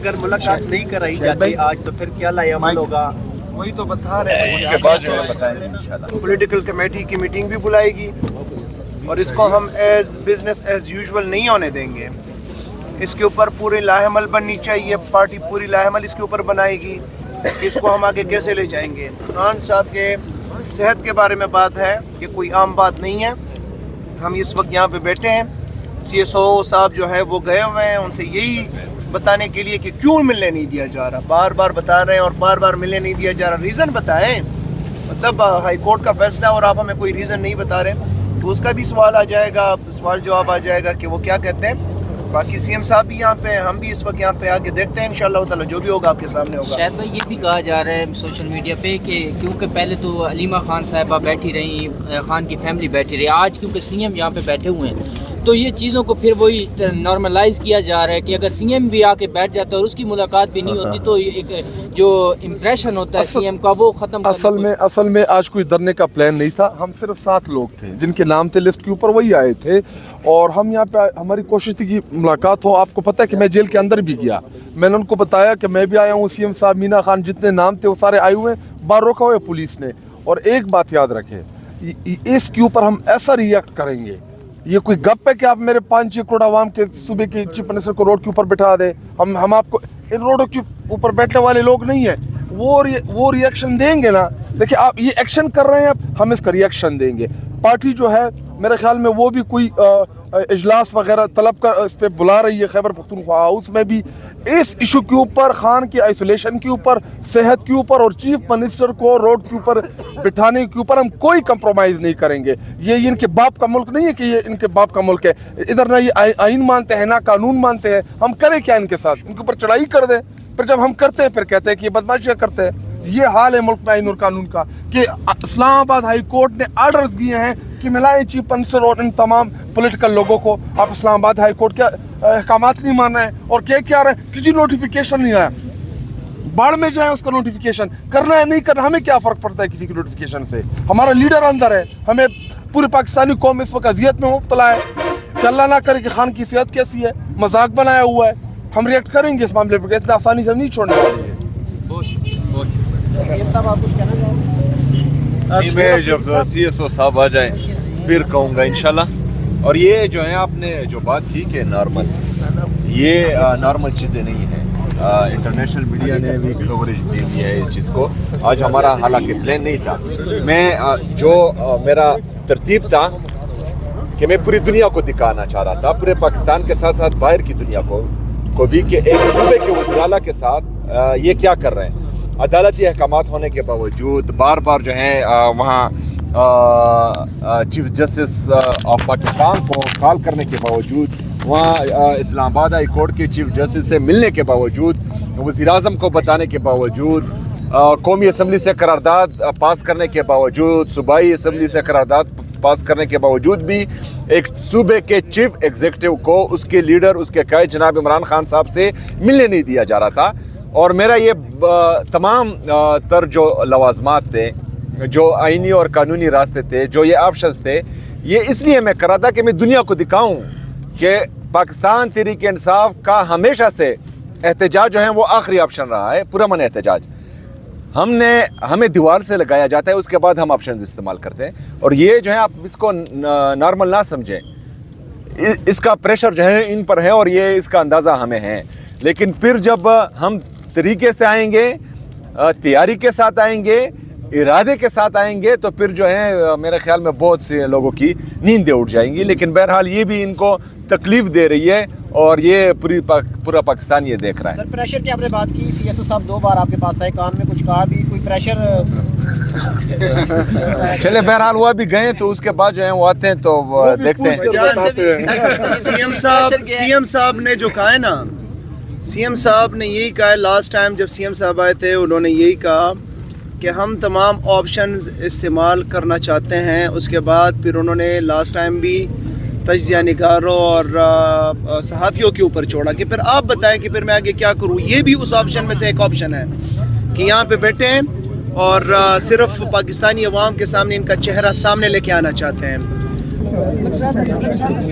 اگر ملاقات نہیں کرائی جاتی آج تو پھر کیا لایا عمل ہوگا؟ وہی تو بتا رہے ہیں، اس کے بعد جو ہے بتائیں گے انشاءاللہ۔ پولیٹیکل کمیٹی کی میٹنگ بھی بلائے گی اور اس کو ہم بزنس ایز یوزول نہیں ہونے دیں گے۔ اس کے اوپر پوری لاہ عمل بننی چاہیے، پارٹی پوری لاہ عمل اس کے اوپر بنائے گی۔ اس کو ہم آگے کیسے لے جائیں گے؟ خان صاحب کے صحت کے بارے میں بات ہے، یہ کوئی عام بات نہیں ہے۔ ہم اس وقت یہاں پہ بیٹھے ہیں، سی ایس او صاحب جو ہے وہ گئے ہوئے ہیں، ان سے یہی بتانے کے لیے کہ کیوں ملنے نہیں دیا جا رہا، بار بار بتا رہے ہیں اور بار بار ملنے نہیں دیا جا رہا۔ ریزن بتائیں، مطلب ہائی کورٹ کا فیصلہ اور آپ ہمیں کوئی ریزن نہیں بتا رہے، تو اس کا بھی سوال آ جائے گا، سوال جواب آ جائے گا کہ وہ کیا کہتے ہیں۔ باقی سی ایم صاحب بھی یہاں پہ ہیں، ہم بھی اس وقت یہاں پہ آگے دیکھتے ہیں انشاءاللہ تعالی جو بھی ہوگا آپ کے سامنے ہوگا۔ شاید بھائی یہ بھی کہا جا رہا ہے سوشل میڈیا پہ کہ کیونکہ پہلے تو علیمہ خان صاحبہ بیٹھی رہیں، خان کی فیملی بیٹھی رہی، آج کیونکہ سی ایم یہاں پہ بیٹھے ہوئے ہیں تو یہ چیزوں کو پھر وہی نارملائز کیا جا رہا ہے کہ اگر سی ایم بھی آ کے بیٹھ جاتا ہے اور اس کی ملاقات بھی نہیں ہوتی تو ایک جو امپریشن ہوتا ہے سی ایم کا وہ ختم اصل میں آج کوئی ڈرنے کا پلان نہیں تھا۔ ہم صرف 7 لوگ تھے جن کے نام تھے لسٹ کے اوپر، وہی آئے تھے اور ہم یہاں پہ ہماری کوشش تھی کہ ملاقات ہو۔ آپ کو پتہ ہے کہ میں جیل کے اندر بھی گیا، میں نے ان کو بتایا کہ میں بھی آیا ہوں، سی ایم صاحب، مینا خان، جتنے نام تھے وہ سارے آئے ہوئے ہیں، باہر روکا ہوا ہے پولیس نے۔ اور ایک بات یاد رکھیں، اس کے اوپر ہم ایسا ریئیکٹ کریں گے، یہ کوئی گپ ہے کہ آپ میرے 5-6 کروڑ عوام کے صوبے کے چیف منسٹر کو روڈ کے اوپر بٹھا دیں؟ ہم آپ کو ان روڈوں کے اوپر بیٹھنے والے لوگ نہیں ہیں، وہ ری ایکشن دیں گے نا۔ دیکھیں آپ یہ ایکشن کر رہے ہیں، اب ہم اس کا ری ایکشن دیں گے۔ پارٹی جو ہے میرے خیال میں وہ بھی کوئی اجلاس وغیرہ طلب کر اس پہ بلا رہی ہے، خیبر پختونخوا ہاؤس میں بھی اس ایشو کے اوپر، خان کی آئسولیشن کے اوپر، صحت کے اوپر اور چیف منسٹر کو روڈ کے اوپر بٹھانے کے اوپر ہم کوئی کمپرومائز نہیں کریں گے۔ یہ ان کے باپ کا ملک نہیں ہے کہ یہ ان کے باپ کا ملک ہے، ادھر نہ یہ آئین مانتے ہیں نہ قانون مانتے ہیں۔ ہم کریں کیا ان کے ساتھ؟ ان کے اوپر چڑھائی کر دیں، پھر جب ہم کرتے ہیں پھر کہتے ہیں کہ یہ بدماشیاں کرتے ہیں۔ یہ حال ہے ملک میں آئین اور قانون کا کہ اسلام آباد ہائی کورٹ نے آرڈرز دیے ہیں کہ ملائیں چیف منسٹر اور ان تمام پولیٹیکل لوگوں کو۔ آپ اسلام آباد ہائی کورٹ کے احکامات نہیں مان رہے ہیں اور کیا رہے ہیں کہ جی نوٹیفیکیشن نہیں آیا، باڑ میں جائیں اس کا نوٹیفیکیشن کرنا ہے نہیں کرنا، ہمیں کیا فرق پڑتا ہے کسی کی نوٹیفیکیشن سے؟ ہمارا لیڈر اندر ہے، ہمیں پوری پاکستانی قوم اس وقت اذیت میں مبتلا ہے کہ اللہ نہ کرے کہ خان کی صحت کیسی ہے، مذاق بنایا ہوا ہے۔ ہم ریئیکٹ کریں گے اس معاملے پہ، اتنا آسانی سے نہیں چھوڑنے والے ہیں۔ میں جب سی ایس او صاحب آ جائیں پھر کہوں گا انشاءاللہ۔ اور یہ جو ہے آپ نے جو بات کی کہ نارمل، یہ نارمل چیزیں نہیں ہیں، انٹرنیشنل میڈیا نے بھی کوریج دی ہوئی ہے اس چیز کو۔ آج ہمارا حالانکہ پلان نہیں تھا، میں جو میرا ترتیب تھا کہ میں پوری دنیا کو دکھانا چاہ رہا تھا، پورے پاکستان کے ساتھ ساتھ باہر کی دنیا کو بھی، کہ ایک صوبے کے وزیر اعلیٰ کے ساتھ یہ کیا کر رہے ہیں۔ عدالتی احکامات ہونے کے باوجود بار بار جو ہے وہاں چیف جسٹس آف پاکستان کو کال کرنے کے باوجود، وہاں اسلام آباد ہائی کورٹ کے چیف جسٹس سے ملنے کے باوجود، وزیر اعظم کو بتانے کے باوجود، قومی اسمبلی سے قرارداد پاس کرنے کے باوجود، صوبائی اسمبلی سے قرارداد پاس کرنے کے باوجود بھی ایک صوبے کے چیف ایگزیکٹو کو اس کے لیڈر، اس کے قائد جناب عمران خان صاحب سے ملنے نہیں دیا جا رہا تھا۔ اور میرا یہ تمام تر جو لوازمات تھے، جو آئینی اور قانونی راستے تھے، جو یہ آپشنز تھے، یہ اس لیے میں کرا تھا کہ میں دنیا کو دکھاؤں کہ پاکستان تحریک انصاف کا ہمیشہ سے احتجاج جو ہے وہ آخری آپشن رہا ہے، پرامن احتجاج۔ ہمیں دیوار سے لگایا جاتا ہے، اس کے بعد ہم آپشنز استعمال کرتے ہیں۔ اور یہ جو ہے آپ اس کو نارمل نہ سمجھیں، اس کا پریشر جو ہے ان پر ہے اور یہ اس کا اندازہ ہمیں ہے۔ لیکن پھر جب ہم طریقے سے آئیں گے، تیاری کے ساتھ آئیں گے، ارادے کے ساتھ آئیں گے، تو پھر جو ہے میرے خیال میں بہت سے لوگوں کی نیندیں اٹھ جائیں گی۔ لیکن بہرحال یہ بھی ان کو تکلیف دے رہی ہے اور یہ پورا پاکستان یہ دیکھ رہا ہے۔ سر پریشر کی آپ نے بات کی، سی ایس او صاحب 2 بار آپ کے پاس آئے، کان میں کچھ کہا بھی، کوئی پریشر؟ چلے بہرحال وہ ابھی گئے تو اس کے بعد جو ہے وہ آتے ہیں تو دیکھتے ہیں۔ سی ایم صاحب نے جو کہا ہے نا، سی ایم صاحب نے یہی کہا ہے، لاسٹ ٹائم جب سی ایم صاحب آئے تھے انہوں نے یہی کہا کہ ہم تمام آپشنز استعمال کرنا چاہتے ہیں۔ اس کے بعد پھر انہوں نے لاسٹ ٹائم بھی تجزیہ نگاروں اور صحافیوں کے اوپر چھوڑا کہ پھر آپ بتائیں کہ پھر میں آگے کیا کروں۔ یہ بھی اس آپشن میں سے ایک آپشن ہے کہ یہاں پہ بیٹھے ہیں اور صرف پاکستانی عوام کے سامنے ان کا چہرہ سامنے لے کے آنا چاہتے ہیں۔